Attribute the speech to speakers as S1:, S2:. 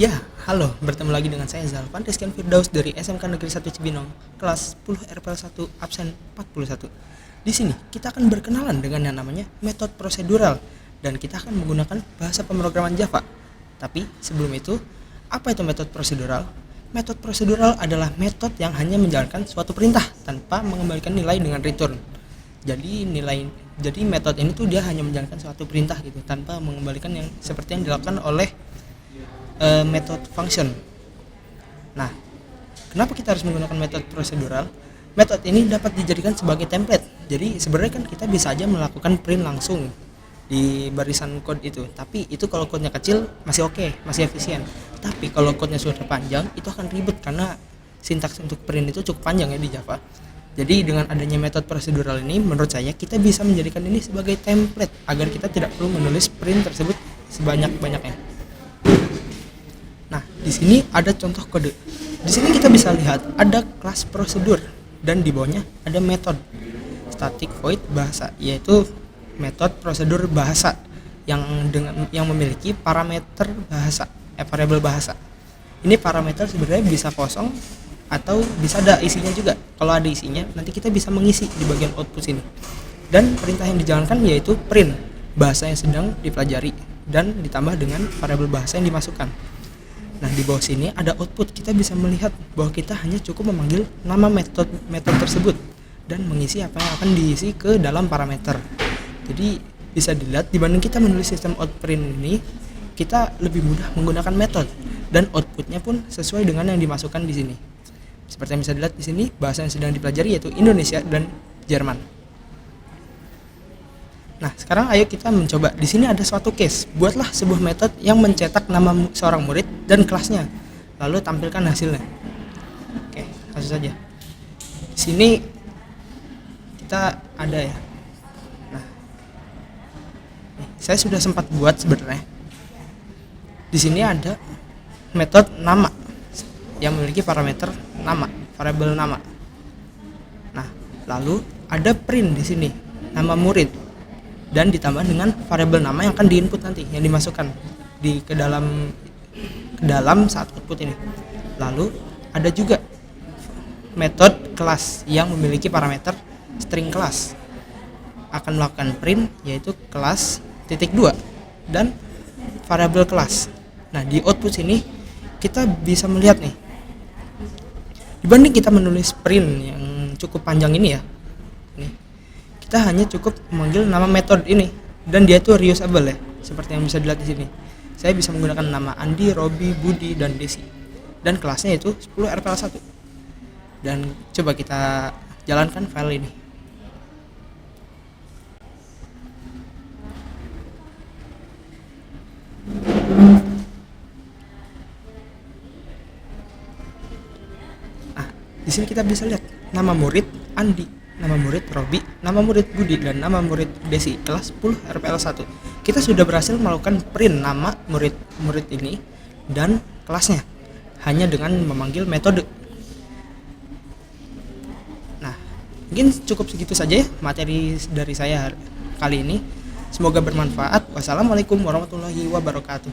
S1: Ya, halo, bertemu lagi dengan saya Zalvan Rizky Firdaus dari SMK Negeri 1 Cibinong, kelas 10 RPL 1 absen 41. Di sini kita akan berkenalan dengan yang namanya metode prosedural dan kita akan menggunakan bahasa pemrograman Java. Tapi sebelum itu, apa itu metode prosedural? Metode prosedural adalah metode yang hanya menjalankan suatu perintah tanpa mengembalikan nilai dengan return. Jadi metode ini tuh dia hanya menjalankan suatu perintah gitu tanpa mengembalikan yang seperti yang dilakukan oleh metode function. Nah, kenapa kita harus menggunakan metode prosedural? Metode ini dapat dijadikan sebagai template. Jadi sebenarnya kan kita bisa aja melakukan print langsung di barisan code itu. Tapi itu kalau code-nya kecil masih oke, masih efisien. Tapi kalau code-nya sudah panjang itu akan ribet karena sintaks untuk print itu cukup panjang ya di Java. Jadi dengan adanya metode prosedural ini menurut saya kita bisa menjadikan ini sebagai template agar kita tidak perlu menulis print tersebut sebanyak-banyaknya. Nah, di sini ada contoh kode. Di sini kita bisa lihat ada kelas prosedur dan di bawahnya ada metode static void bahasa, yaitu metode prosedur bahasa yang memiliki parameter bahasa, variabel bahasa. Ini parameter sebenarnya bisa kosong atau bisa ada isinya juga. Kalau ada isinya, nanti kita bisa mengisi di bagian output sini. Dan perintah yang dijalankan yaitu print bahasa yang sedang dipelajari dan ditambah dengan variabel bahasa yang dimasukkan. Nah, di bawah sini ada output. Kita bisa melihat bahwa kita hanya cukup memanggil nama metode tersebut dan mengisi apa yang akan diisi ke dalam parameter. Jadi bisa dilihat dibanding kita menulis sistem outprint ini, kita lebih mudah menggunakan metode dan outputnya pun sesuai dengan yang dimasukkan di sini. Seperti yang bisa dilihat di sini, bahasa yang sedang dipelajari yaitu Indonesia dan Jerman. Nah, sekarang ayo kita mencoba. Di sini ada suatu case. Buatlah sebuah metode yang mencetak nama seorang murid dan kelasnya. Lalu tampilkan hasilnya. Oke, langsung saja. Di sini kita ada ya. Nah, saya sudah sempat buat sebenarnya. Di sini ada metode nama yang memiliki parameter nama, variabel nama. Nah, lalu ada print di sini, nama murid. Dan ditambah dengan variabel nama yang akan diinput nanti, yang dimasukkan ke dalam saat output ini. Lalu ada juga metode kelas yang memiliki parameter string kelas, akan melakukan print yaitu kelas titik 2 dan variabel kelas. Nah, di output sini kita bisa melihat nih, dibanding kita menulis print yang cukup panjang ini ya, kita hanya cukup memanggil nama metode ini dan dia itu reusable ya, seperti yang bisa dilihat di sini. Saya bisa menggunakan nama Andi, Robi, Budi, dan Desi, dan kelasnya itu 10 RPL 1. Dan coba kita jalankan file ini. Nah, di sini kita bisa lihat nama murid Andi, nama murid Robi, nama murid Budi, dan nama murid Desi, kelas 10 RPL 1. Kita sudah berhasil melakukan print nama murid ini dan kelasnya hanya dengan memanggil metode. Nah, mungkin cukup segitu saja ya materi dari saya kali ini. Semoga bermanfaat. Wassalamualaikum warahmatullahi wabarakatuh.